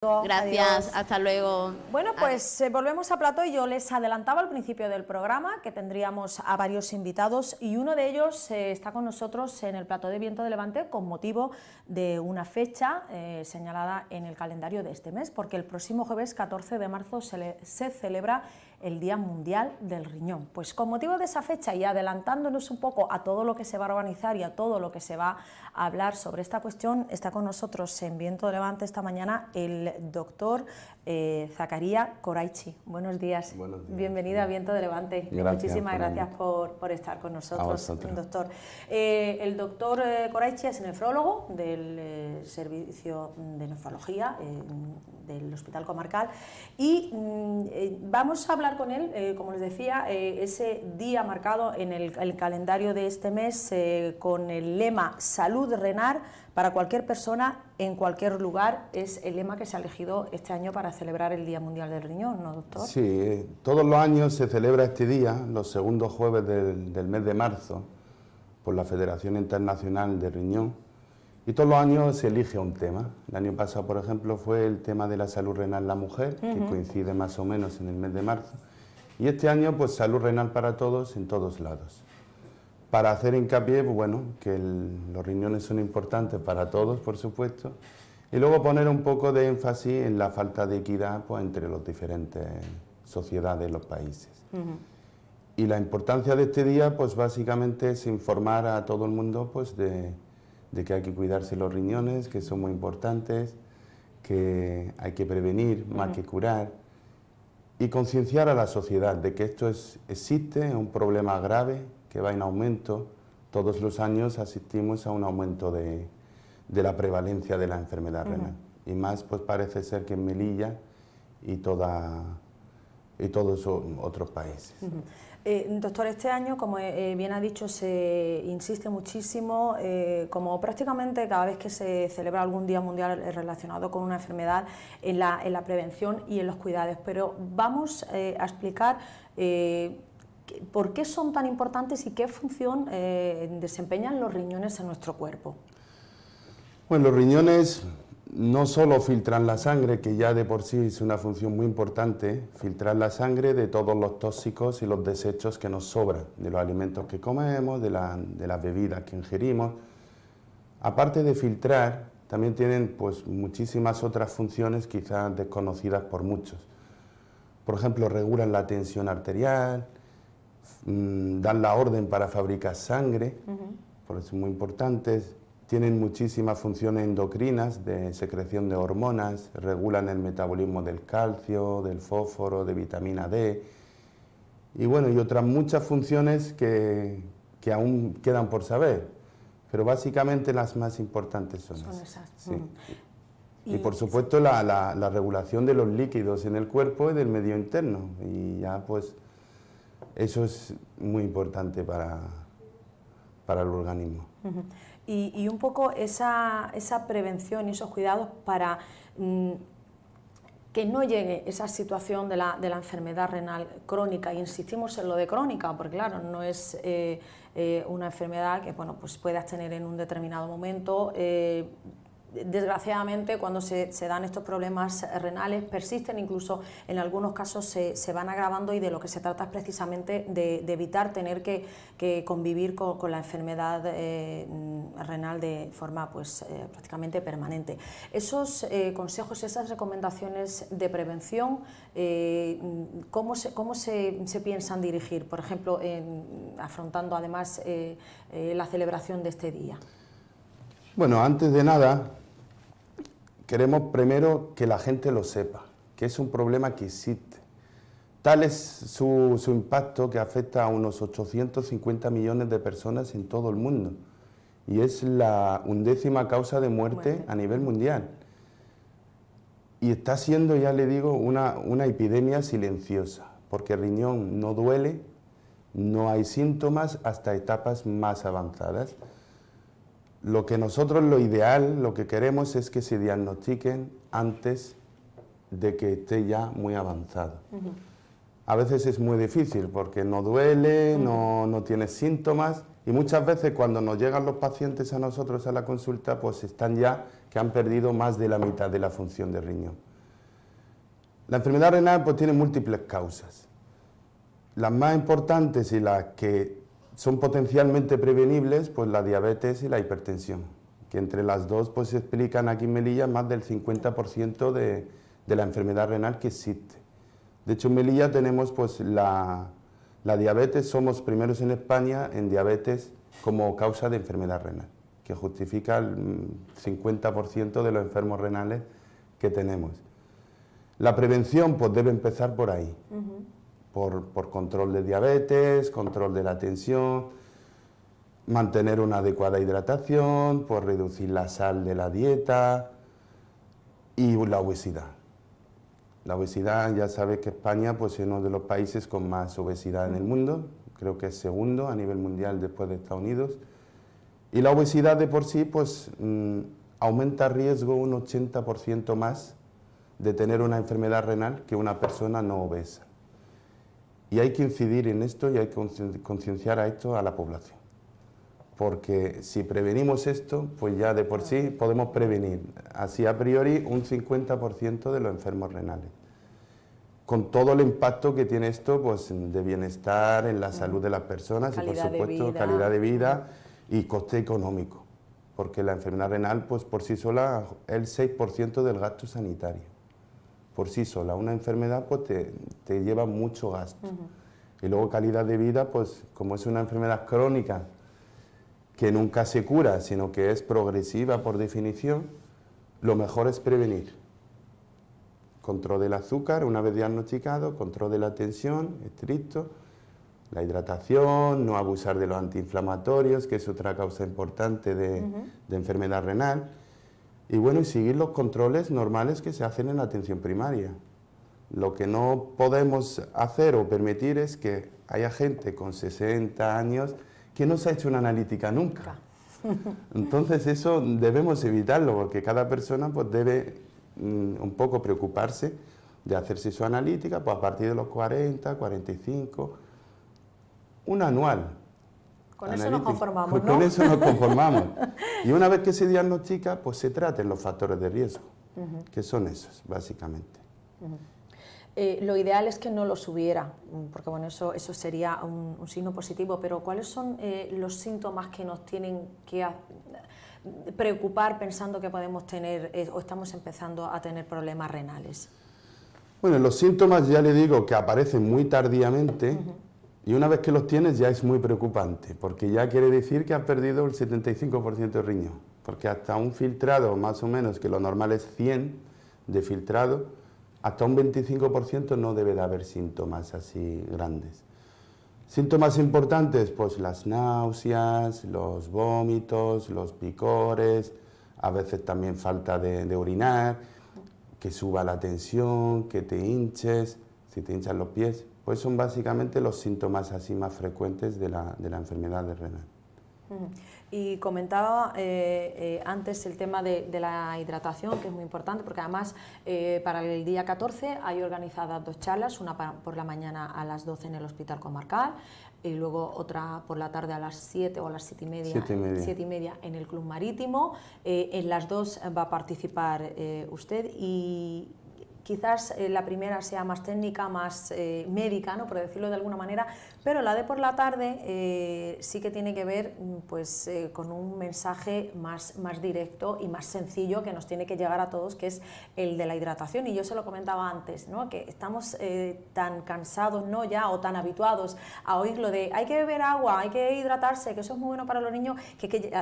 Gracias, Adiós. hasta luego. Bueno, pues volvemos a plató y yo les adelantaba al principio del programa que tendríamos a varios invitados y uno de ellos está con nosotros en el plató de Viento de Levante con motivo de una fecha señalada en el calendario de este mes, porque el próximo jueves 14 de marzo se celebra el Día Mundial del Riñón. Pues con motivo de esa fecha y adelantándonos un poco a todo lo que se va a organizar y a todo lo que se va a hablar sobre esta cuestión, está con nosotros en Viento de Levante esta mañana el doctor Zacarías Koraichi. Buenos días. Buenos días. Bienvenido a Viento de Levante. Gracias, Muchísimas gracias por estar con nosotros, doctor. El doctor Koraichi es nefrólogo del Servicio de Nefrología del Hospital Comarcal y vamos a hablar con él, como les decía, ese día marcado en el calendario de este mes con el lema Salud Renal para cualquier persona en cualquier lugar. Es el lema que se ha elegido este año para celebrar el Día Mundial del Riñón, ¿no, doctor? Sí, todos los años se celebra este día, los segundos jueves del mes de marzo, por la Federación Internacional de Riñón, y todos los años se elige un tema. El año pasado, por ejemplo, fue el tema de la salud renal en la mujer, que coincide más o menos en el mes de marzo, y este año, pues, salud renal para todos en todos lados. Para hacer hincapié, bueno, que los riñones son importantes para todos, por supuesto, y luego poner un poco de énfasis en la falta de equidad, pues, entre las diferentes sociedades de los países. Y la importancia de este día, pues básicamente es informar a todo el mundo, pues, de que hay que cuidarse los riñones, que son muy importantes, que hay que prevenir más que curar, y concienciar a la sociedad de que esto existe, es un problema grave, que va en aumento. Todos los años asistimos a un aumento de la prevalencia de la enfermedad renal. Y más, pues parece ser que en Melilla y todos otros países. Doctor, este año, como bien ha dicho, se insiste muchísimo, como prácticamente cada vez que se celebra algún día mundial relacionado con una enfermedad, en la prevención y en los cuidados. Pero vamos a explicar por qué son tan importantes y qué función desempeñan los riñones en nuestro cuerpo. Bueno, los riñones no solo filtran la sangre, que ya de por sí es una función muy importante, filtrar la sangre de todos los tóxicos y los desechos que nos sobran, de los alimentos que comemos, de las bebidas que ingerimos. Aparte de filtrar, también tienen, pues, muchísimas otras funciones quizás desconocidas por muchos. Por ejemplo, regulan la tensión arterial, dan la orden para fabricar sangre, por eso son muy importantes. Tienen muchísimas funciones endocrinas de secreción de hormonas, regulan el metabolismo del calcio, del fósforo, de vitamina D, y bueno, y otras muchas funciones que aún quedan por saber, pero básicamente las más importantes son esas. Sí. Y por supuesto la regulación de los líquidos en el cuerpo y del medio interno, y ya pues eso es muy importante para el organismo. Y un poco esa prevención y esos cuidados para que no llegue esa situación de la enfermedad renal crónica. Insistimos en lo de crónica, porque claro, no es una enfermedad que, bueno, pues puedas tener en un determinado momento. Desgraciadamente, cuando se dan estos problemas renales, persisten, incluso en algunos casos se van agravando, y de lo que se trata es precisamente de evitar tener que convivir con la enfermedad renal de forma, pues, prácticamente permanente. Esos consejos, esas recomendaciones de prevención, ¿cómo se piensan dirigir? Por ejemplo, afrontando además la celebración de este día. Bueno, antes de nada, queremos primero que la gente lo sepa, que es un problema que existe. Tal es su impacto que afecta a unos 850 millones de personas en todo el mundo, y es la 11ª causa de muerte a nivel mundial. Y está siendo, ya le digo, una epidemia silenciosa, porque el riñón no duele, no hay síntomas hasta etapas más avanzadas. Lo que nosotros, lo ideal, lo que queremos es que se diagnostiquen antes de que esté ya muy avanzado. A veces es muy difícil porque no duele, no tiene síntomas, y muchas veces cuando nos llegan los pacientes a nosotros a la consulta, pues están ya que han perdido más de la mitad de la función del riñón. La enfermedad renal pues tiene múltiples causas. Las más importantes y las que son potencialmente prevenibles, pues la diabetes y la hipertensión, que entre las dos pues se explican aquí en Melilla más del 50% de la enfermedad renal que existe. De hecho en Melilla tenemos pues la diabetes, somos primeros en España en diabetes como causa de enfermedad renal, que justifica el 50% de los enfermos renales que tenemos. La prevención pues debe empezar por ahí, por control de diabetes, control de la tensión, mantener una adecuada hidratación, por reducir la sal de la dieta y la obesidad. La obesidad, ya sabes que España pues, es uno de los países con más obesidad en el mundo, creo que es segundo a nivel mundial después de Estados Unidos, y la obesidad de por sí pues, aumenta el riesgo un 80% más de tener una enfermedad renal que una persona no obesa. Y hay que incidir en esto y hay que concienciar a esto a la población. Porque si prevenimos esto, pues ya de por sí podemos prevenir, así a priori, un 50% de los enfermos renales. Con todo el impacto que tiene esto pues, de bienestar en la salud de las personas y por supuesto calidad de vida y coste económico. Porque la enfermedad renal pues, por sí sola es el 6% del gasto sanitario. Por sí sola, una enfermedad pues te lleva mucho gasto. Y luego calidad de vida, pues como es una enfermedad crónica que nunca se cura, sino que es progresiva por definición, lo mejor es prevenir. Control del azúcar, una vez diagnosticado, control de la tensión, estricto, la hidratación, no abusar de los antiinflamatorios, que es otra causa importante de enfermedad renal. Y bueno, y seguir los controles normales que se hacen en la atención primaria. Lo que no podemos hacer o permitir es que haya gente con 60 años que no se ha hecho una analítica nunca. Entonces eso debemos evitarlo, porque cada persona pues, debe un poco preocuparse de hacerse su analítica pues, a partir de los 40, 45, una anual. Con eso nos conformamos, ¿no? Con eso nos conformamos. Y una vez que se diagnostica, pues se traten los factores de riesgo, que son esos, básicamente. Lo ideal es que no los hubiera, porque bueno, eso sería un signo positivo, pero ¿cuáles son los síntomas que nos tienen que preocupar pensando que podemos tener o estamos empezando a tener problemas renales? Bueno, los síntomas ya le digo que aparecen muy tardíamente. Y una vez que los tienes ya es muy preocupante, porque ya quiere decir que has perdido el 75% de riñón, porque hasta un filtrado más o menos, que lo normal es 100 de filtrado, hasta un 25% no debe de haber síntomas así grandes. Síntomas importantes, pues las náuseas, los vómitos, los picores, a veces también falta de orinar, que suba la tensión, que te hinches, si te hinchan los pies. Pues son básicamente los síntomas así más frecuentes de la enfermedad renal. Y comentaba antes el tema de la hidratación, que es muy importante, porque además para el día 14 hay organizadas 2 charlas, una por la mañana a las 12 en el Hospital Comarcal y luego otra por la tarde a las 7 o a las 7:30 en el Club Marítimo. En las dos va a participar usted y quizás la primera sea más técnica, más médica, ¿no?, por decirlo de alguna manera, pero la de por la tarde sí que tiene que ver pues, con un mensaje más directo y más sencillo que nos tiene que llegar a todos, que es el de la hidratación. Y yo se lo comentaba antes, ¿no?, que estamos tan cansados, ¿no?, ya, o tan habituados a oír lo de hay que beber agua, hay que hidratarse, que eso es muy bueno para los niños,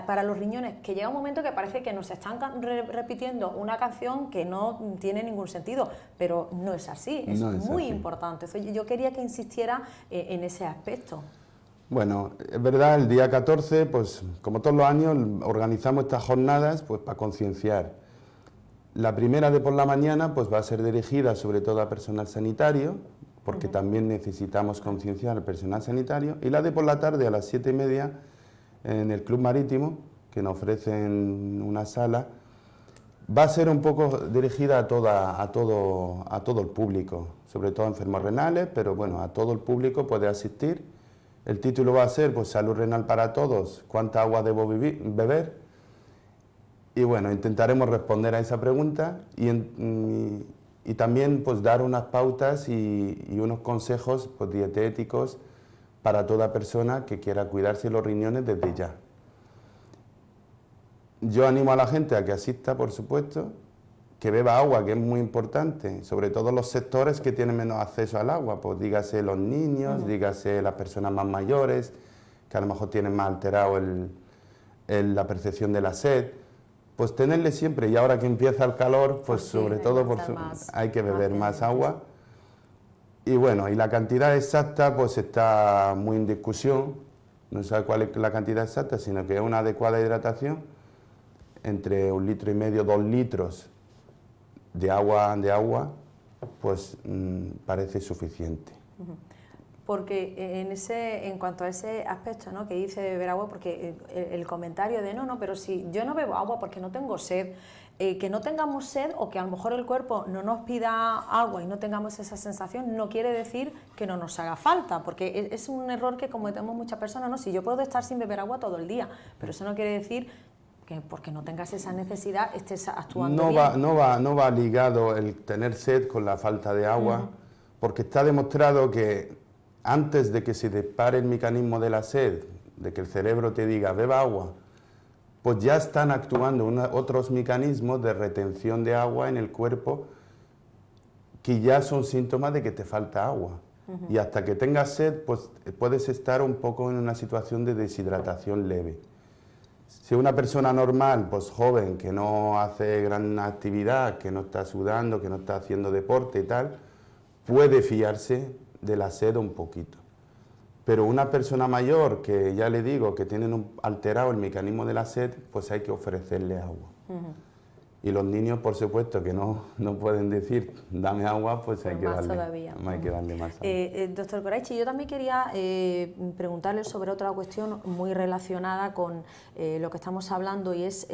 para los riñones, que llega un momento que parece que nos están repitiendo una canción que no tiene ningún sentido. Pero no es así, es muy importante. Yo quería que insistiera en ese aspecto. Bueno, es verdad, el día 14, pues como todos los años, organizamos estas jornadas pues, para concienciar. La primera de por la mañana pues, va a ser dirigida sobre todo a personal sanitario, porque también necesitamos concienciar al personal sanitario, y la de por la tarde a las 7:30 en el Club Marítimo, que nos ofrecen una sala, va a ser un poco dirigida a todo el público, sobre todo a enfermos renales, pero bueno, a todo el público puede asistir. El título va a ser pues, Salud renal para todos, ¿cuánta agua debo beber? Y bueno, intentaremos responder a esa pregunta y y también pues dar unas pautas y unos consejos pues, dietéticos para toda persona que quiera cuidarse los riñones desde ya. Yo animo a la gente a que asista, por supuesto, que beba agua, que es muy importante, sobre todo los sectores que tienen menos acceso al agua, pues dígase los niños, dígase las personas más mayores, que a lo mejor tienen más alterado la percepción de la sed, pues tenerle siempre, y ahora que empieza el calor, pues sobre todo hay que beber más agua. Y bueno, y la cantidad exacta pues está muy en discusión, no se sabe cuál es la cantidad exacta, sino que es una adecuada hidratación, entre 1,5 litros, 2 litros de agua, pues parece suficiente. Porque en cuanto a ese aspecto, ¿no?, que dice de beber agua, porque el comentario de no, pero si yo no bebo agua porque no tengo sed, que no tengamos sed o que a lo mejor el cuerpo no nos pida agua y no tengamos esa sensación, no quiere decir que no nos haga falta, porque es un error que cometemos muchas personas, ¿no? Si yo puedo estar sin beber agua todo el día, pero eso no quiere decir que porque no tengas esa necesidad estés actuando bien. No va ligado el tener sed con la falta de agua, porque está demostrado que antes de que se dispare el mecanismo de la sed, de que el cerebro te diga beba agua, pues ya están actuando otros mecanismos de retención de agua en el cuerpo que ya son síntomas de que te falta agua. Y hasta que tengas sed, pues puedes estar un poco en una situación de deshidratación leve. Si una persona normal, pues joven, que no hace gran actividad, que no está sudando, que no está haciendo deporte y tal, puede fiarse de la sed un poquito. Pero una persona mayor, que ya le digo, que tienen alterado el mecanismo de la sed, pues hay que ofrecerle agua. Y los niños, por supuesto, que no pueden decir, dame agua, pues hay que darle más agua. Doctor Coraichi, yo también quería preguntarle sobre otra cuestión muy relacionada con lo que estamos hablando, y es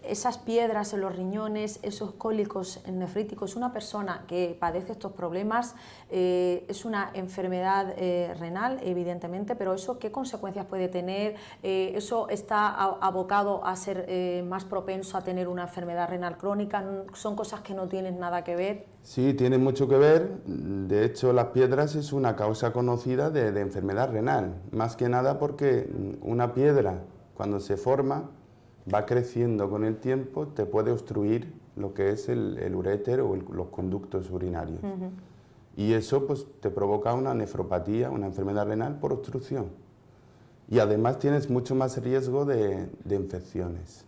esas piedras en los riñones, esos cólicos nefríticos. Una persona que padece estos problemas es una enfermedad renal, evidentemente, pero eso, ¿qué consecuencias puede tener? ¿Eso está abocado a ser más propenso a tener una enfermedad renal crónica? ¿Son cosas que no tienen nada que ver? Sí, tienen mucho que ver. De hecho, las piedras es una causa conocida de enfermedad renal, más que nada porque una piedra, cuando se forma, va creciendo con el tiempo, te puede obstruir lo que es el uréter o los conductos urinarios. Y eso pues te provoca una nefropatía, una enfermedad renal por obstrucción. Y además tienes mucho más riesgo de infecciones.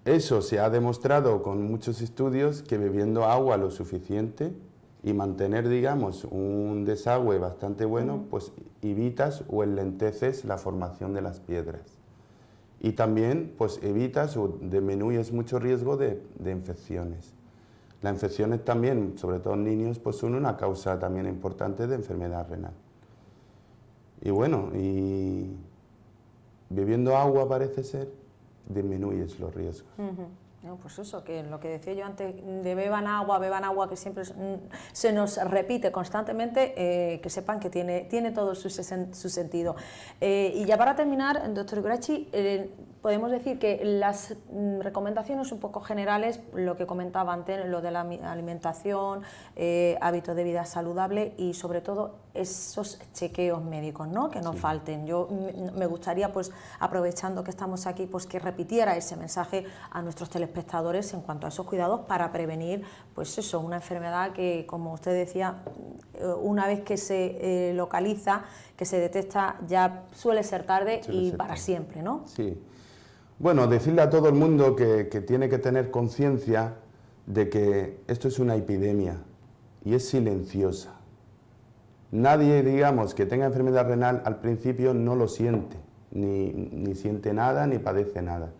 Eso se ha demostrado con muchos estudios que bebiendo agua lo suficiente y mantener, digamos, un desagüe bastante bueno, pues evitas o enlenteces la formación de las piedras. Y también pues evitas o disminuyes mucho riesgo de infecciones. Las infecciones también, sobre todo en niños, pues son una causa también importante de enfermedad renal. Y bueno, y bebiendo agua parece ser, disminuyes los riesgos. No, pues eso, que lo que decía yo antes, de beban agua, que siempre se nos repite constantemente, que sepan que tiene todo su sentido. Y ya para terminar, doctor Coraichi, podemos decir que las recomendaciones un poco generales, lo que comentaba antes, lo de la alimentación, hábitos de vida saludable y sobre todo esos chequeos médicos, ¿no?, que no falten. Yo me gustaría, pues aprovechando que estamos aquí, pues que repitiera ese mensaje a nuestros telespectadores en cuanto a esos cuidados para prevenir, pues eso, una enfermedad que, como usted decía, una vez que se localiza, que se detecta, ya suele ser tarde y para siempre, ¿no? Sí. Bueno, decirle a todo el mundo que tiene que tener conciencia de que esto es una epidemia y es silenciosa. Nadie, digamos, que tenga enfermedad renal al principio no lo siente, ni siente nada, ni padece nada.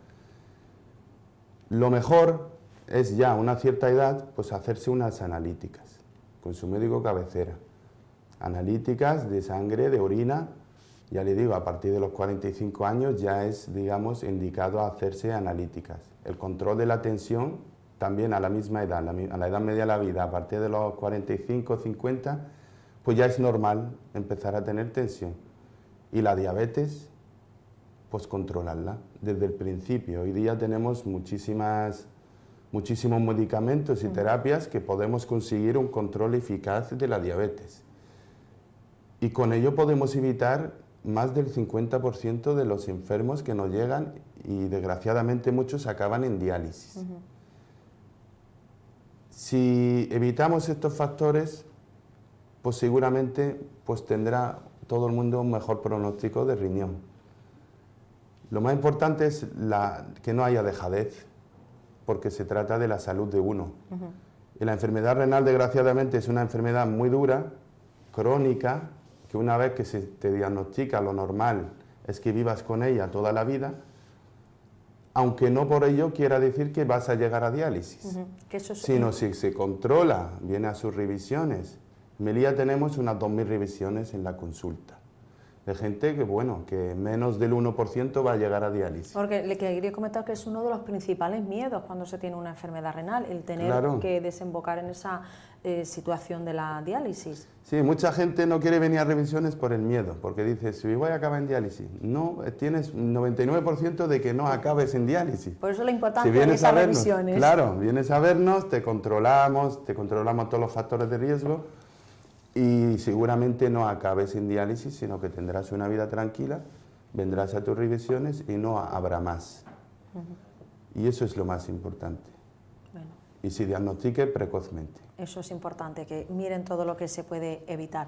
Lo mejor es ya a una cierta edad, pues hacerse unas analíticas con su médico cabecera. Analíticas de sangre, de orina. Ya le digo, a partir de los 45 años ya es, digamos, indicado hacerse analíticas. El control de la tensión también a la misma edad, a la edad media de la vida, a partir de los 45 o 50, pues ya es normal empezar a tener tensión. Y la diabetes, pues controlarla desde el principio. Hoy día tenemos muchísimas muchísimos medicamentos y terapias que podemos conseguir un control eficaz de la diabetes. Y con ello podemos evitar más del 50% de los enfermos que nos llegan y desgraciadamente muchos acaban en diálisis. Si evitamos estos factores, pues seguramente pues tendrá todo el mundo un mejor pronóstico de riñón. Lo más importante es que no haya dejadez, porque se trata de la salud de uno. Y la enfermedad renal, desgraciadamente, es una enfermedad muy dura, crónica, que una vez que se te diagnostica, lo normal es que vivas con ella toda la vida, aunque no por ello quiera decir que vas a llegar a diálisis, sino si se controla, viene a sus revisiones. En Melilla tenemos unas 2000 revisiones en la consulta, de gente que, bueno, que menos del 1% va a llegar a diálisis. Porque le quería comentar que es uno de los principales miedos cuando se tiene una enfermedad renal, el tener que desembocar en esa situación de la diálisis. Sí, mucha gente no quiere venir a revisiones por el miedo, porque dice, si voy a acabar en diálisis. No, tienes 99% de que no acabes en diálisis. Por eso la importancia de esas revisiones. Claro, vienes a vernos, te controlamos todos los factores de riesgo y seguramente no acabes en diálisis, sino que tendrás una vida tranquila, vendrás a tus revisiones y no habrá más. Y eso es lo más importante. Bueno. Y se diagnostique precozmente. Eso es importante, que miren todo lo que se puede evitar.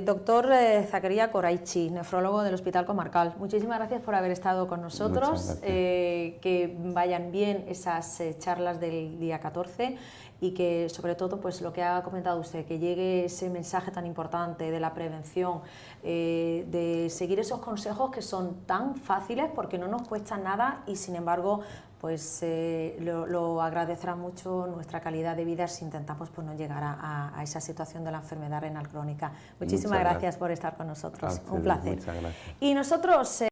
Doctor Zacarías Coraichi, nefrólogo del Hospital Comarcal, muchísimas gracias por haber estado con nosotros, que vayan bien esas charlas del día 14 y que sobre todo pues lo que ha comentado usted, que llegue ese mensaje tan importante de la prevención, de seguir esos consejos que son tan fáciles porque no nos cuesta nada y sin embargo pues lo agradecerá mucho nuestra calidad de vida si intentamos pues no llegar a esa situación de la enfermedad renal crónica. Muchísimas gracias por estar con nosotros, un placer. Muchas gracias. Y nosotros